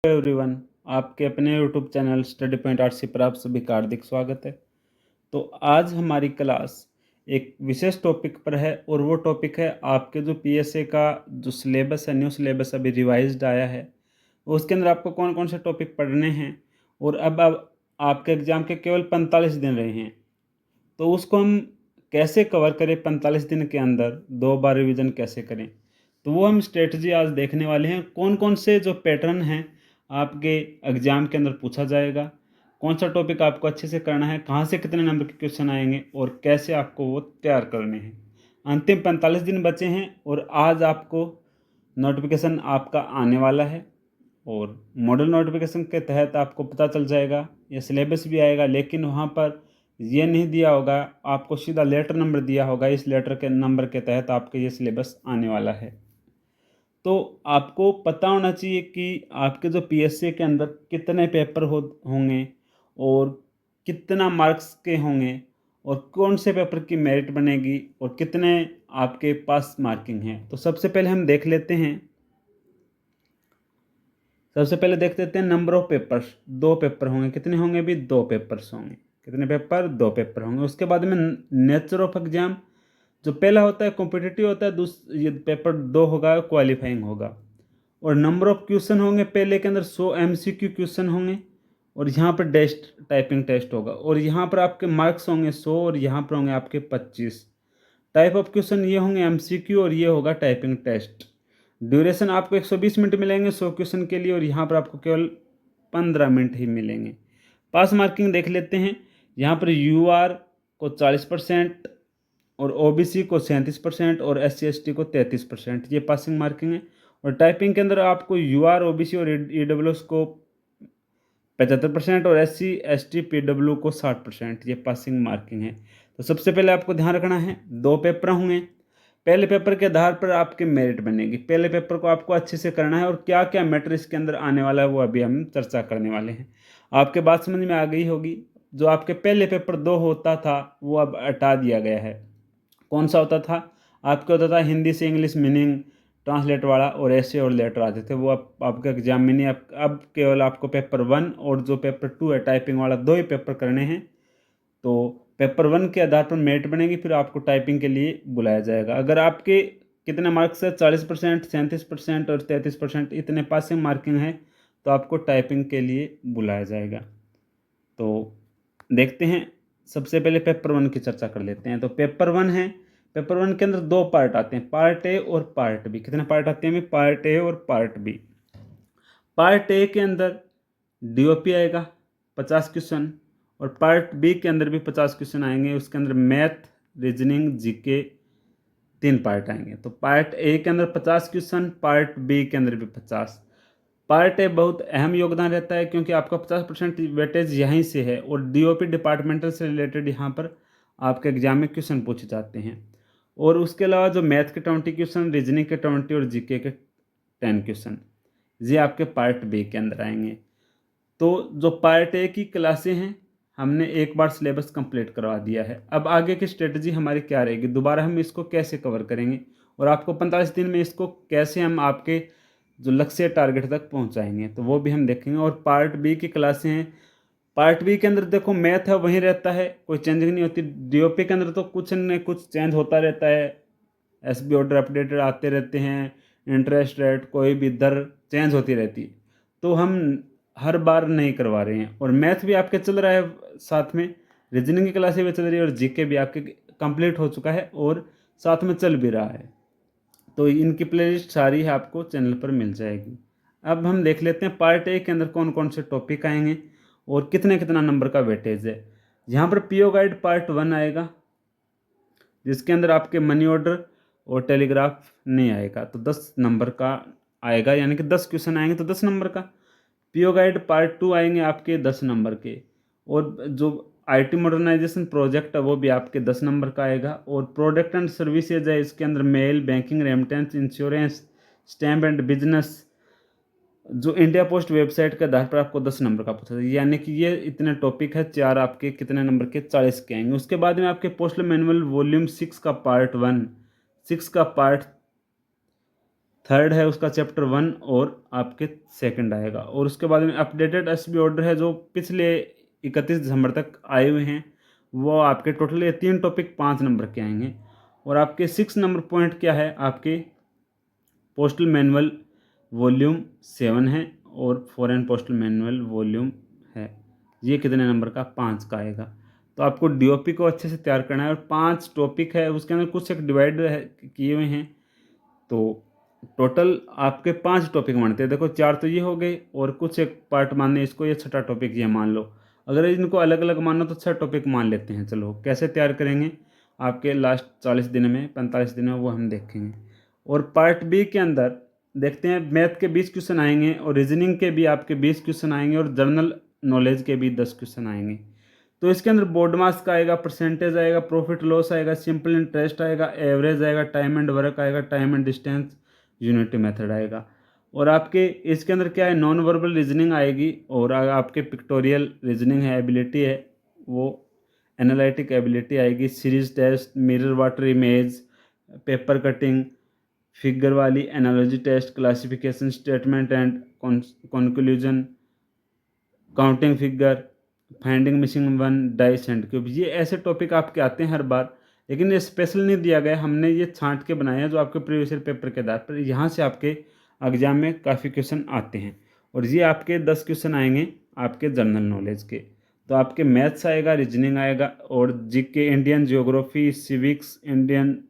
Everyone, आपके अपने YouTube channel study point RC पर आप सभी का हार्दिक स्वागत है। तो आज हमारी क्लास एक विशेष टॉपिक पर है और वो टॉपिक है आपके जो पीएसए का जो सिलेबस है, न्यू सिलेबस अभी रिवाइज्ड आया है, उसके अंदर आपको कौन कौन से टॉपिक पढ़ने हैं। और अब आपके एग्ज़ाम के केवल 45 दिन रहे हैं, तो उसको हम कैसे कवर करें, 45 दिन के अंदर 2 बार रिवीजन कैसे करें। तो वो हम स्ट्रेटजी आज देखने वाले हैं। कौन कौन से जो पैटर्न हैं आपके एग्ज़ाम के अंदर पूछा जाएगा, कौन सा टॉपिक आपको अच्छे से करना है, कहाँ से कितने नंबर के क्वेश्चन आएंगे और कैसे आपको वो तैयार करने हैं। अंतिम 45 दिन बचे हैं और आज आपको नोटिफिकेशन आपका आने वाला है और मॉडल नोटिफिकेशन के तहत आपको पता चल जाएगा, या सिलेबस भी आएगा, लेकिन वहाँ पर ये नहीं दिया होगा, आपको सीधा लेटर नंबर दिया होगा, इस लेटर के नंबर के तहत आपके ये सिलेबस आने वाला है। तो आपको पता होना चाहिए कि आपके जो पीएससी के अंदर कितने पेपर होंगे और कितना मार्क्स के होंगे और कौन से पेपर की मेरिट बनेगी और कितने आपके पास मार्किंग है। तो सबसे पहले हम देख लेते हैं, नंबर ऑफ पेपर्स। 2 पेपर होंगे, कितने होंगे भी? 2 पेपर्स होंगे। कितने पेपर? 2 पेपर होंगे। उसके बाद में नेचर ऑफ एग्जाम, जो पहला होता है कॉम्पिटिटिव होता है, ये पेपर 2 होगा, क्वालिफाइंग होगा। और नंबर ऑफ क्वेश्चन होंगे, पहले के अंदर 100 एमसीक्यू क्वेश्चन होंगे और यहाँ पर टेस्ट, टाइपिंग टेस्ट होगा, और यहाँ पर आपके मार्क्स होंगे 100 और यहाँ पर होंगे आपके 25। टाइप ऑफ क्वेश्चन ये होंगे एमसीक्यू और ये होगा टाइपिंग टेस्ट। ड्यूरेशन आपको 120 मिनट मिलेंगे 100 क्वेश्चन के लिए और यहाँ पर आपको केवल 15 मिनट ही मिलेंगे। पास मार्किंग देख लेते हैं। यहाँ पर यूआर को 40% और ओबीसी को 37% और एससी एसटी को 33%, ये पासिंग मार्किंग है। और टाइपिंग के अंदर आपको यूआर, ओबीसी और ईडब्ल्यूएस को 75% और एससी एसटी पीडब्ल्यू को 60%, ये पासिंग मार्किंग है। तो सबसे पहले आपको ध्यान रखना है 2 पेपर होंगे। पहले पेपर के आधार पर आपकी मेरिट बनेगी। पहले पेपर को आपको अच्छे से करना है और क्या क्या मैटर इसके अंदर आने वाला है वो अभी हम चर्चा करने वाले हैं। आपके बात समझ में आ गई होगी। जो आपके पहले पेपर 2 होता था वो अब हटा दिया गया है। कौन सा होता था? आपके होता था हिंदी से इंग्लिश मीनिंग ट्रांसलेट वाला, और ऐसे और लेटर आते थे, वो आपके एग्जाम में नहीं। अब केवल आपको पेपर 1 और जो पेपर 2 है टाइपिंग वाला, 2 ही पेपर करने हैं। तो पेपर 1 के आधार पर मेरिट बनेगी, फिर आपको टाइपिंग के लिए बुलाया जाएगा। अगर आपके कितने मार्क्स है, 40%, 37% और 33%, इतने पासिंग मार्किंग है, तो आपको टाइपिंग के लिए बुलाया जाएगा। तो देखते हैं, सबसे पहले पेपर 1 की चर्चा कर लेते हैं। तो पेपर 1 है। पेपर 1 के अंदर 2 पार्ट आते हैं, पार्ट ए और पार्ट बी। कितने पार्ट आते हैं? पार्ट ए और पार्ट बी। पार्ट ए के अंदर डीओपी आएगा 50 क्वेश्चन और पार्ट बी के अंदर भी 50 क्वेश्चन आएंगे। उसके अंदर मैथ, रीजनिंग, जीके 3 पार्ट आएंगे। तो पार्ट ए के अंदर 50 क्वेश्चन, पार्ट बी के अंदर भी 50। पार्ट ए बहुत अहम योगदान रहता है क्योंकि आपका 50% वेटेज यहीं से है और डीओपी डिपार्टमेंटल से रिलेटेड यहाँ पर आपके एग्जाम में क्वेश्चन पूछे जाते हैं। और उसके अलावा जो मैथ के 20 क्वेश्चन, रीजनिंग के 20 और जीके के 10 क्वेश्चन, ये आपके पार्ट बी के अंदर आएंगे। तो जो पार्ट ए की क्लासें हैं, हमने एक बार सिलेबस कंप्लीट करवा दिया है। अब आगे की स्ट्रेटजी हमारी क्या रहेगी, दोबारा हम इसको कैसे कवर करेंगे और आपको 45 दिन में इसको कैसे हम आपके जो लक्ष्य टारगेट तक पहुंचाएंगे, तो वो भी हम देखेंगे। और पार्ट बी की क्लासें हैं। पार्ट बी के अंदर देखो मैथ है वहीं रहता है, कोई चेंजिंग नहीं होती। डीओपी के अंदर तो कुछ न कुछ चेंज होता रहता है, एसबी ऑर्डर अपडेटेड आते रहते हैं, इंटरेस्ट रेट, कोई भी दर चेंज होती रहती है, तो हम हर बार नहीं करवा रहे हैं। और मैथ भी आपके चल रहा है, साथ में रीजनिंग की क्लासें भी चल रही है और जीके भी आपके कंप्लीट हो चुका है और साथ में चल भी रहा है। तो इनकी प्लेलिस्ट सारी है आपको चैनल पर मिल जाएगी। अब हम देख लेते हैं पार्ट ए के अंदर कौन कौन से टॉपिक आएंगे और कितने कितना नंबर का वेटेज है। यहाँ पर पीओ गाइड पार्ट 1 आएगा, जिसके अंदर आपके मनी ऑर्डर और टेलीग्राफ नहीं आएगा, तो 10 नंबर का आएगा, यानी कि 10 क्वेश्चन आएंगे तो 10 नंबर का। पीओ गाइड पार्ट 2 आएंगे आपके 10 नंबर के। और जो आईटी मॉडर्नाइजेशन प्रोजेक्ट है वो भी आपके 10 नंबर का आएगा। और प्रोडक्ट एंड सर्विसेज है, इसके अंदर mail, banking, remittance, insurance, stamp and business, जो इंडिया पोस्ट वेबसाइट के आधार पर आपको 10 नंबर का पूछा, यानी कि ये इतने टॉपिक है, 4 आपके कितने नंबर के? 40 के आएंगे। उसके बाद में आपके पोस्टल मैनुअल वॉल्यूम 6 का पार्ट 1, 6 का पार्ट थर्ड है उसका चैप्टर 1 और आपके सेकंड आएगा। और उसके बाद में अपडेटेड एसबी ऑर्डर है जो पिछले 31 दिसंबर तक आए हुए हैं, वो आपके टोटल ये 3 टॉपिक 5 नंबर के आएंगे। और आपके 6 नंबर पॉइंट क्या है, आपके पोस्टल मैनुअल वॉल्यूम 7 है और फॉरेन पोस्टल मैनुअल वॉल्यूम है, ये कितने नंबर का, 5 का आएगा। तो आपको डीओपी को अच्छे से तैयार करना है और 5 टॉपिक है, उसके अंदर कुछ एक डिवाइड किए हुए हैं, तो टोटल आपके 5 टॉपिक मानते हैं। देखो 4 तो ये हो गए और कुछ एक पार्ट मानने इसको, ये छठा टॉपिक ये मान लो। अगर इनको अलग अलग मानो तो 6 टॉपिक मान लेते हैं। चलो कैसे तैयार करेंगे आपके लास्ट 40 दिन में 45 दिन में, वो हम देखेंगे। और पार्ट बी के अंदर देखते हैं मैथ के 20 क्वेश्चन आएंगे और रीजनिंग के भी आपके 20 क्वेश्चन आएंगे और जनरल नॉलेज के भी 10 क्वेश्चन आएंगे। तो इसके अंदर बोर्ड मार्क्स का आएगा, परसेंटेज आएगा, प्रॉफिट लॉस आएगा, सिंपल इंटरेस्ट आएगा, एवरेज आएगा, टाइम एंड वर्क आएगा, time and distance, unity method आएगा। और आपके इसके अंदर क्या है, नॉन वर्बल रीजनिंग आएगी और आपके पिक्टोरियल रीजनिंग है, एबिलिटी है, वो एनालिटिक एबिलिटी आएगी, series test, mirror water image, paper cutting, figure वाली analogy test, classification, statement and conclusion, counting figure, finding missing one, dice and cube. ये ऐसे टॉपिक आपके आते हैं हर बार, लेकिन ये स्पेशल नहीं दिया गया, हमने ये छांट के बनाए हैं जो आपके प्रीवियस ईयर पेपर के आधार पर यहाँ से आपके एग्जाम में काफ़ी क्वेश्चन आते हैं। और ये आपके 10 क्वेश्चन आएंगे आपके जनरल नॉलेज के। तो आपके मैथ्स आएगा, रीजनिंग आएगा और GK, Indian geography, civics, Indian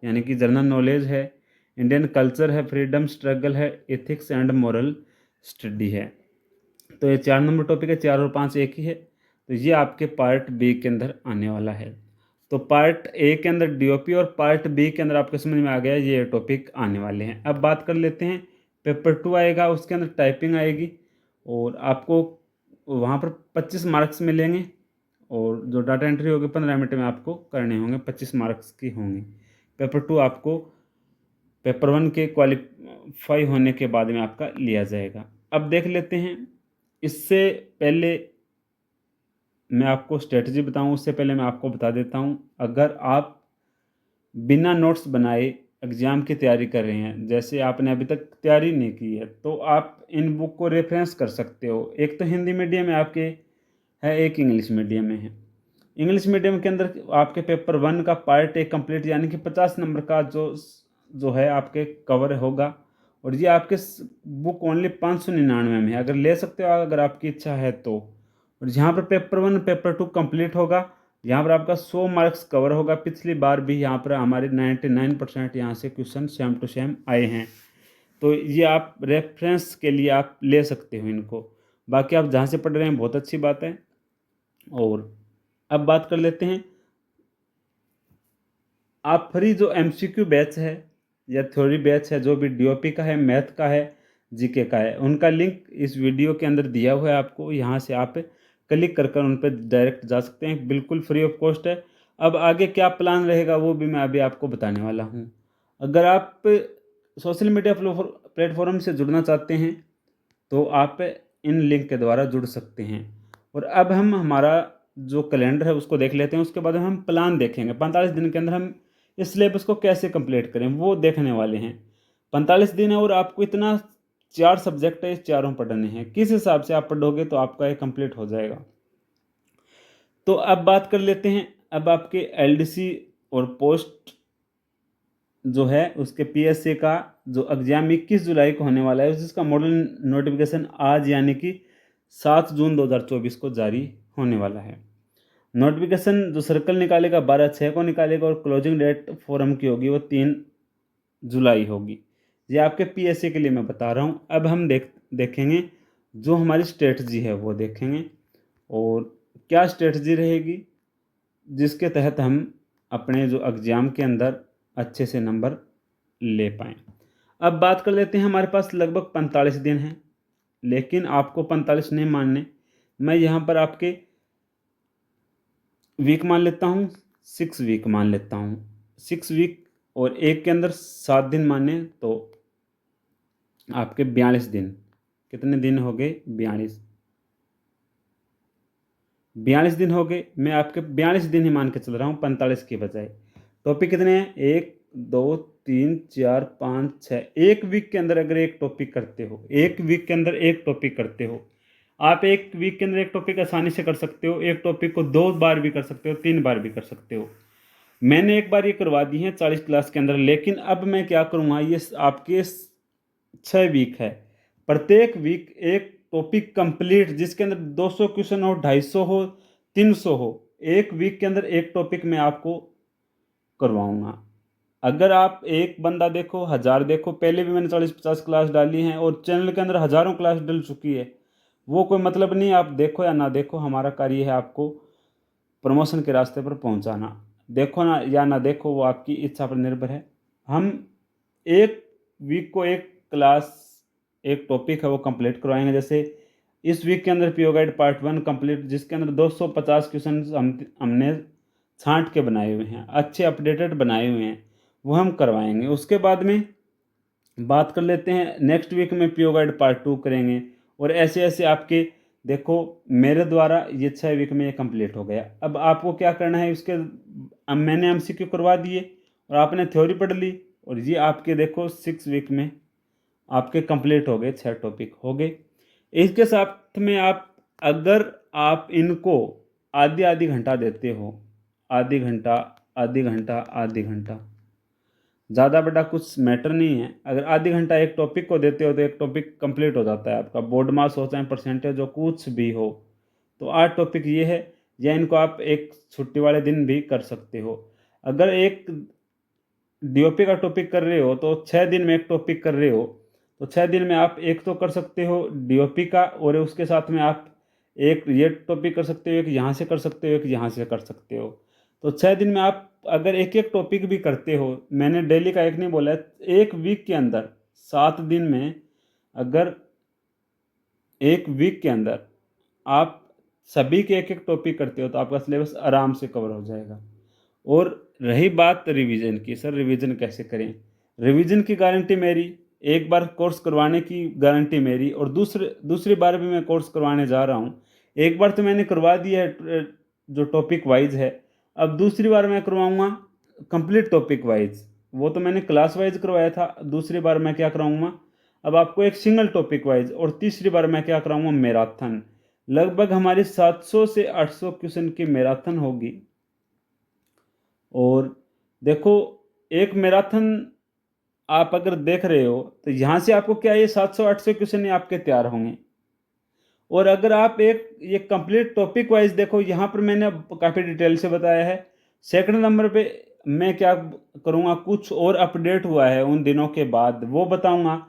यानी कि जनरल नॉलेज है, इंडियन कल्चर है, फ्रीडम स्ट्रगल है, एथिक्स एंड मॉरल स्टडी है। तो ये 4 नंबर टॉपिक है, 4 और 5 एक ही है। तो ये आपके पार्ट बी के अंदर आने वाला है। तो पार्ट ए के अंदर डीओपी और पार्ट बी के अंदर आपको समझ में आ गया ये टॉपिक आने वाले हैं। अब बात कर लेते हैं पेपर 2 आएगा, उसके अंदर टाइपिंग आएगी और आपको वहाँ पर 25 मार्क्स मिलेंगे और जो डाटा एंट्री होगी 15 मिनट में आपको करने होंगे, 25 मार्क्स की होंगी। पेपर 2 आपको पेपर 1 के क्वालिफाई होने के बाद में आपका लिया जाएगा। अब देख लेते हैं, इससे पहले मैं आपको स्ट्रेटजी बताऊं उससे पहले मैं आपको बता देता हूं, अगर आप बिना नोट्स बनाए एग्ज़ाम की तैयारी कर रहे हैं, जैसे आपने अभी तक तैयारी नहीं की है, तो आप इन बुक को रेफरेंस कर सकते हो। एक तो हिंदी मीडियम में आपके है, एक इंग्लिश मीडियम में है। इंग्लिश मीडियम के अंदर आपके पेपर 1 का पार्ट ए कंप्लीट यानी कि 50 नंबर का जो है आपके कवर होगा। और ये आपके बुक ओनली 599 में है, अगर ले सकते हो अगर आपकी इच्छा है तो। और यहाँ पर पेपर 1 पेपर 2 कंप्लीट होगा, यहाँ पर आपका 100 मार्क्स कवर होगा। पिछली बार भी यहाँ पर हमारे 99% यहाँ से क्वेश्चन सेम टू सेम आए हैं। तो ये आप रेफरेंस के लिए आप ले सकते हो इनको। बाकी आप जहाँ से पढ़ रहे हैं बहुत अच्छी बात है। और अब बात कर लेते हैं, आप फ्री जो एमसीक्यू बैच है या थ्योरी बैच है, जो भी डीओपी का है, मैथ का है, जीके का है, उनका लिंक इस वीडियो के अंदर दिया हुआ है। आपको यहाँ से आप क्लिक कर उन पर डायरेक्ट जा सकते हैं, बिल्कुल फ्री ऑफ कॉस्ट है। अब आगे क्या प्लान रहेगा वो भी मैं अभी आपको बताने वाला हूँ। अगर आप सोशल मीडिया प्लेटफॉर्म से जुड़ना चाहते हैं तो आप इन लिंक के द्वारा जुड़ सकते हैं। और अब हम हमारा जो कैलेंडर है उसको देख लेते हैं, उसके बाद हम प्लान देखेंगे 45 दिन के अंदर हम इस सिलेबस को कैसे कंप्लीट करें वो देखने वाले हैं। 45 दिन है और आपको इतना 4 सब्जेक्ट है, इस चारों पढ़ने हैं, किस हिसाब से आप पढ़ोगे तो आपका ये कंप्लीट हो जाएगा। तो अब बात कर लेते हैं, अब आपके एलडीसी और पोस्ट जो है उसके पीएससी का जो एग्जाम 21 जुलाई को होने वाला है, जिसका मॉडल नोटिफिकेशन आज यानी कि 7 जून 2024 को जारी होने वाला है। नोटिफिकेशन जो सर्कल निकालेगा 12/6 को निकालेगा और क्लोजिंग डेट फॉरम की होगी वो 3 जुलाई होगी। ये आपके पीएससी के लिए मैं बता रहा हूँ। अब हम देखेंगे जो हमारी स्ट्रेटजी है वो देखेंगे और क्या स्ट्रेटजी रहेगी जिसके तहत हम अपने जो एग्ज़ाम के अंदर अच्छे से नंबर ले पाएँ। अब बात कर लेते हैं, हमारे पास लगभग 45 दिन हैं, लेकिन आपको 45 नहीं मानने, मैं यहाँ पर आपके वीक मान लेता हूँ, 6 वीक मान लेता हूँ। 6 वीक और एक के अंदर 7 दिन माने तो आपके 42 दिन, कितने दिन हो गए 42 दिन हो गए। मैं आपके 42 दिन ही मान के चल रहा हूँ 45 के बजाय। टॉपिक कितने हैं, 1 2 3 4 5 6, एक वीक के अंदर अगर एक टॉपिक करते हो, एक वीक के अंदर एक टॉपिक करते हो, आप एक वीक के अंदर एक टॉपिक आसानी से कर सकते हो। एक टॉपिक को 2 बार भी कर सकते हो, 3 बार भी कर सकते हो। मैंने एक बार ये करवा दी है 40 क्लास के अंदर, लेकिन अब मैं क्या करूँगा, ये आपके 6 वीक है, प्रत्येक वीक एक टॉपिक कंप्लीट, जिसके अंदर 200 क्वेश्चन हो, 250 हो, 300 हो, एक वीक के अंदर एक टॉपिक मैं आपको करवाऊंगा। अगर आप एक बंदा देखो 1000 देखो, पहले भी मैंने 40-50 क्लास डाली हैं और चैनल के अंदर हज़ारों क्लास डल चुकी है, वो कोई मतलब नहीं। आप देखो या ना देखो, हमारा कार्य है आपको प्रमोशन के रास्ते पर पहुंचाना। देखो ना या ना देखो, वो आपकी इच्छा पर निर्भर है। हम एक वीक को एक क्लास, एक टॉपिक है वो कंप्लीट करवाएंगे। जैसे इस वीक के अंदर पीओ गाइड पार्ट 1 कंप्लीट, जिसके अंदर 250 क्वेश्चन हमने छांट के बनाए हुए हैं, अच्छे अपडेटेड बनाए हुए हैं, वो हम करवाएंगे। उसके बाद में बात कर लेते हैं, नेक्स्ट वीक में पीओ गाइड पार्ट 2 करेंगे। और ऐसे ऐसे आपके देखो, मेरे द्वारा ये 6 वीक में ये कंप्लीट हो गया। अब आपको क्या करना है, उसके अब मैंने एमसीक्यू करवा दिए और आपने थ्योरी पढ़ ली, और ये आपके देखो 6 वीक में आपके कंप्लीट हो गए, 6 टॉपिक हो गए। इसके साथ में आप, अगर आप इनको आधी आधी घंटा देते हो, आधी घंटा आधी घंटा आधी घंटा, ज़्यादा बड़ा कुछ मैटर नहीं है। अगर आधी घंटा एक टॉपिक को देते हो तो एक टॉपिक कंप्लीट हो जाता है आपका, बोर्ड मार्क्स हो चाहे परसेंटेज हो कुछ भी हो। तो 8 टॉपिक ये है, या इनको आप एक छुट्टी वाले दिन भी कर सकते हो। अगर एक डीओपी का टॉपिक कर रहे हो तो 6 दिन में एक टॉपिक कर रहे हो, तो 6 दिन में आप एक तो कर सकते हो डीओपी का, और उसके साथ में आप एक ये टॉपिक कर सकते हो, एक यहाँ से कर सकते हो, एक यहाँ से कर सकते हो। तो 6 दिन में आप अगर एक एक टॉपिक भी करते हो, मैंने डेली का एक नहीं बोला है, एक वीक के अंदर 7 दिन में अगर एक वीक के अंदर आप सभी के एक एक टॉपिक करते हो तो आपका सिलेबस आराम से कवर हो जाएगा। और रही बात रिवीजन की, सर रिवीजन कैसे करें, रिवीजन की गारंटी मेरी, एक बार कोर्स करवाने की गारंटी मेरी, और दूसरी बार भी मैं कोर्स करवाने जा रहा हूँ। एक बार तो मैंने करवा दिया है जो टॉपिक वाइज है, अब दूसरी बार मैं करवाऊँगा कंप्लीट टॉपिक वाइज। वो तो मैंने क्लास वाइज करवाया था, दूसरी बार मैं क्या कराऊँगा अब आपको एक सिंगल टॉपिक वाइज, और तीसरी बार मैं क्या कराऊँगा मैराथन। लगभग हमारी 700 से 800 क्वेश्चन की मैराथन होगी। और देखो, एक मैराथन आप अगर देख रहे हो तो यहाँ से आपको क्या, ये 700-800 क्वेश्चन ही आपके तैयार होंगे। और अगर आप एक ये कंप्लीट टॉपिक वाइज देखो, यहाँ पर मैंने काफ़ी डिटेल से बताया है। सेकंड नंबर पे मैं क्या करूँगा, कुछ और अपडेट हुआ है उन दिनों के बाद वो बताऊँगा।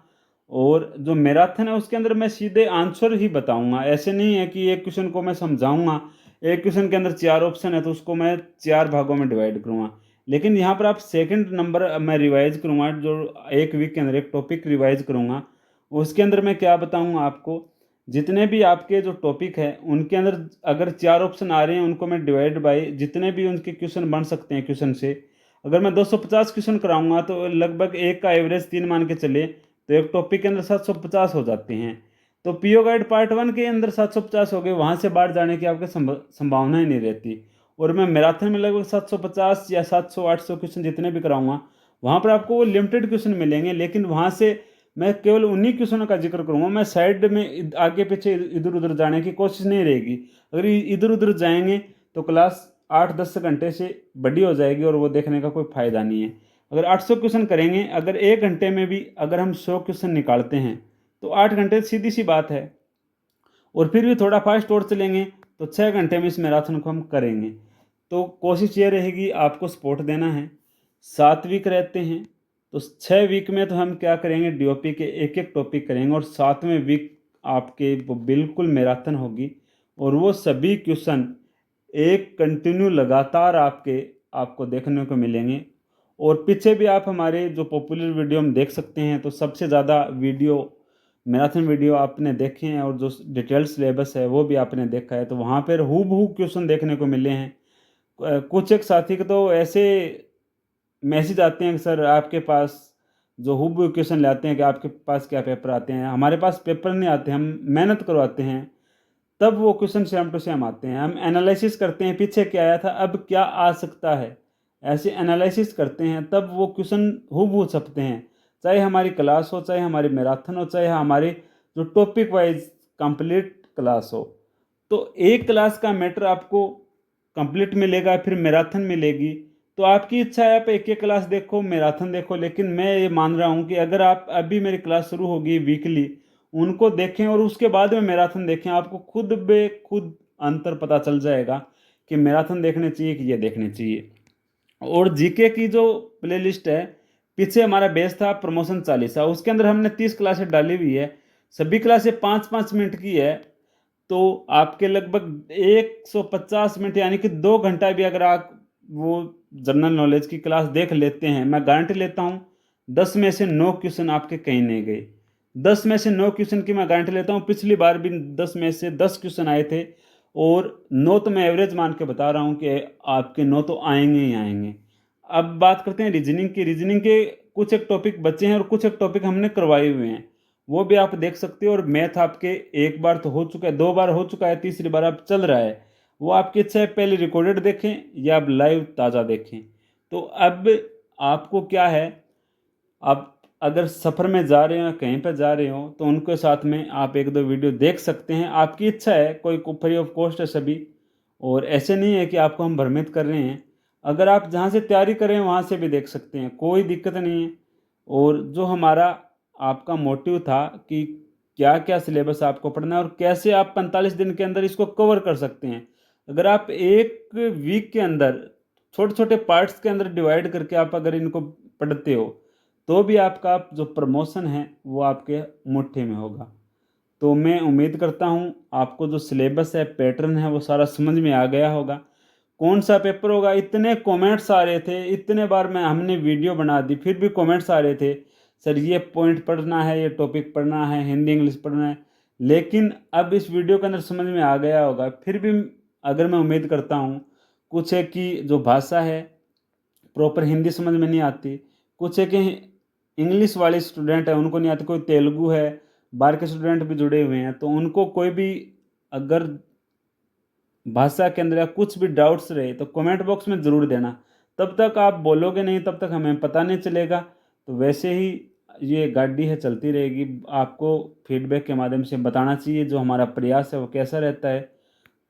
और जो मैराथन है उसके अंदर मैं सीधे आंसर ही बताऊँगा, ऐसे नहीं है कि एक क्वेश्चन को मैं समझाऊँगा, एक क्वेश्चन के अंदर 4 ऑप्शन है तो उसको मैं 4 भागों में डिवाइड करूँगा। लेकिन यहाँ पर आप सेकंड नंबर मैं रिवाइज करूँगा, जो एक वीक के अंदर एक टॉपिक रिवाइज करूँगा, उसके अंदर मैं क्या बताऊँगा आपको, जितने भी आपके जो टॉपिक है उनके अंदर अगर 4 ऑप्शन आ रहे हैं उनको मैं डिवाइड बाय जितने भी उनके क्वेश्चन बन सकते हैं क्वेश्चन से, अगर मैं 250 क्वेश्चन कराऊंगा तो लगभग एक का एवरेज 3 मान के चले तो एक टॉपिक के अंदर 750 हो जाते हैं। तो पीओ गाइड पार्ट 1 के अंदर 750 हो गए, वहाँ से बाहर जाने की आपकी संभावना ही नहीं रहती। और मैं मैराथन में लगभग 750 या 700-800 क्वेश्चन जितने भी कराऊंगा, वहाँ पर आपको वो लिमिटेड क्वेश्चन मिलेंगे, लेकिन वहाँ से मैं केवल उन्हीं क्वेश्चनों का जिक्र करूंगा। मैं साइड में आगे पीछे इधर उधर जाने की कोशिश नहीं रहेगी। अगर इधर उधर जाएंगे तो क्लास 8-10 घंटे से बड़ी हो जाएगी और वो देखने का कोई फ़ायदा नहीं है। अगर 800 क्वेश्चन करेंगे, अगर एक घंटे में भी अगर हम 100 क्वेश्चन निकालते हैं तो 8 घंटे सीधी सी बात है। और फिर भी थोड़ा फास्ट और चलेंगे तो 6 घंटे में इस मैराथन को हम करेंगे। तो कोशिश ये रहेगी आपको सपोर्ट देना है। 7 वीक रहते हैं तो 6 वीक में तो हम क्या करेंगे, डीओपी के एक एक टॉपिक करेंगे, और 7वें वीक आपके वो बिल्कुल मैराथन होगी। और वो सभी क्वेश्चन एक कंटिन्यू लगातार आपको देखने को मिलेंगे। और पीछे भी आप हमारे जो पॉपुलर वीडियो हम देख सकते हैं, तो सबसे ज़्यादा वीडियो मैराथन वीडियो आपने देखे हैं, और जो डिटेल सिलेबस है वो भी आपने देखा है। तो वहाँ पर हूबहू क्वेश्चन देखने को मिले हैं। कुछ एक साथी के तो ऐसे मैसेज आते हैं कि सर आपके पास जो हूबहू क्वेश्चन लाते हैं कि आपके पास क्या पेपर आते हैं, हमारे पास पेपर नहीं आते, हम मेहनत करवाते हैं तब वो क्वेश्चन सेम टू सेम आते हैं। हम एनालिसिस करते हैं पीछे क्या आया था, अब क्या आ सकता है, ऐसे एनालिसिस करते हैं, तब वो क्वेश्चन हूबहू छपते हैं, चाहे हमारी क्लास हो, चाहे हमारी मैराथन हो, चाहे हमारी जो टॉपिक वाइज कंप्लीट क्लास हो। तो एक क्लास का मैटर आपको कंप्लीट मिलेगा, फिर मैराथन मिलेगी। तो आपकी इच्छा है आप एक एक क्लास देखो, मैराथन देखो, लेकिन मैं ये मान रहा हूँ कि अगर आप अभी मेरी क्लास शुरू होगी वीकली, उनको देखें और उसके बाद में मैराथन देखें, आपको खुद बे खुद अंतर पता चल जाएगा कि मैराथन देखने चाहिए कि ये देखने चाहिए। और जीके की जो प्लेलिस्ट है, पीछे हमारा बेस था प्रमोशन 40, उसके अंदर हमने 30 क्लासें डाली हुई है, सभी क्लासें 5-5 मिनट की है। तो आपके लगभग 150 मिनट यानी कि 2 घंटा भी अगर आप वो जनरल नॉलेज की क्लास देख लेते हैं, मैं गारंटी लेता हूँ 10 में से 9 क्वेश्चन आपके कहीं नहीं गए। 10 में से 9 क्वेश्चन की मैं गारंटी लेता हूँ, पिछली बार भी 10 में से 10 क्वेश्चन आए थे, और 9 तो मैं एवरेज मान के बता रहा हूँ कि आपके 9 तो आएंगे ही आएंगे। अब बात करते हैं रीजनिंग की। रीजनिंग के कुछ एक टॉपिक बचे हैं और कुछ एक टॉपिक हमने करवाए हुए हैं, वो भी आप देख सकते हो। और मैथ आपके एक बार तो हो चुका है, 2 बार हो चुका है, तीसरी बार अब चल रहा है। वो आपकी इच्छा है पहले रिकॉर्डेड देखें या आप लाइव ताज़ा देखें। तो अब आपको क्या है, आप अगर सफ़र में जा रहे हो या कहीं पर जा रहे हो तो उनके साथ में आप 1-2 वीडियो देख सकते हैं, आपकी इच्छा है, कोई फ्री ऑफ कॉस्ट है सभी। और ऐसे नहीं है कि आपको हम भ्रमित कर रहे हैं, अगर आप जहाँ से तैयारी कर रहे हैं वहाँ से भी देख सकते हैं, कोई दिक्कत नहीं है। और जो हमारा आपका मोटिव था कि क्या क्या सिलेबस आपको पढ़ना है और कैसे आप 45 दिन के अंदर इसको कवर कर सकते हैं। अगर आप एक वीक के अंदर छोटे छोटे पार्ट्स के अंदर डिवाइड करके आप अगर इनको पढ़ते हो, तो भी आपका जो प्रमोशन है वो आपके मुट्ठी में होगा। तो मैं उम्मीद करता हूँ आपको जो सिलेबस है, पैटर्न है, वो सारा समझ में आ गया होगा। कौन सा पेपर होगा, इतने कमेंट्स आ रहे थे, इतने बार मैं हमने वीडियो बना दी फिर भी कमेंट्स आ रहे थे, सर ये पॉइंट पढ़ना है, ये टॉपिक पढ़ना है, हिंदी इंग्लिश पढ़ना है। लेकिन अब इस वीडियो के अंदर समझ में आ गया होगा। फिर भी अगर मैं उम्मीद करता हूँ, कुछ है कि जो भाषा है प्रॉपर हिंदी समझ में नहीं आती, कुछ है कि इंग्लिश वाले स्टूडेंट है उनको नहीं आती, कोई तेलुगु है, बाहर के स्टूडेंट भी जुड़े हुए हैं, तो उनको कोई भी अगर भाषा के अंदर या कुछ भी डाउट्स रहे तो कमेंट बॉक्स में ज़रूर देना। तब तक आप बोलोगे नहीं तब तक हमें पता नहीं चलेगा। तो वैसे ही ये गाड़ी है चलती रहेगी, आपको फीडबैक के माध्यम से बताना चाहिए जो हमारा प्रयास है वो कैसा रहता है।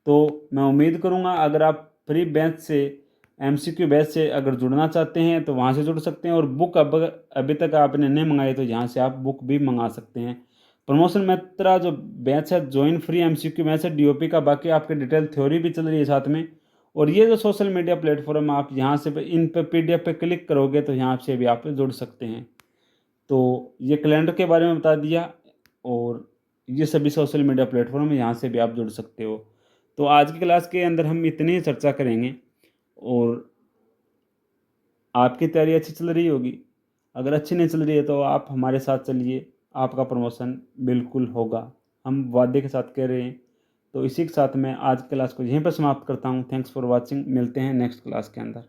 तो मैं उम्मीद करूँगा अगर आप फ्री बैच से, एमसीक्यू बैच से अगर जुड़ना चाहते हैं तो वहाँ से जुड़ सकते हैं। और बुक अब अभी तक आपने नहीं मंगाई तो यहाँ से आप बुक भी मंगा सकते हैं। प्रमोशन मित्रा जो बैच है ज्वाइन फ्री एमसीक्यू बैच है डीओपी का, बाकी आपके डिटेल थ्योरी भी चल रही है साथ में। और ये जो सोशल मीडिया प्लेटफॉर्म आप यहाँ से इन पे पीडीएफ पे क्लिक करोगे तो यहाँ से भी आप जुड़ सकते हैं। तो ये कैलेंडर के बारे में बता दिया, और ये सभी सोशल मीडिया प्लेटफॉर्म है, यहाँ से भी आप जुड़ सकते हो। तो आज की क्लास के अंदर हम इतनी ही चर्चा करेंगे, और आपकी तैयारी अच्छी चल रही होगी। अगर अच्छी नहीं चल रही है तो आप हमारे साथ चलिए, आपका प्रमोशन बिल्कुल होगा, हम वादे के साथ कह रहे हैं। तो इसी के साथ मैं आज की क्लास को यहीं पर समाप्त करता हूँ। थैंक्स फॉर वॉचिंग, मिलते हैं नेक्स्ट क्लास के अंदर।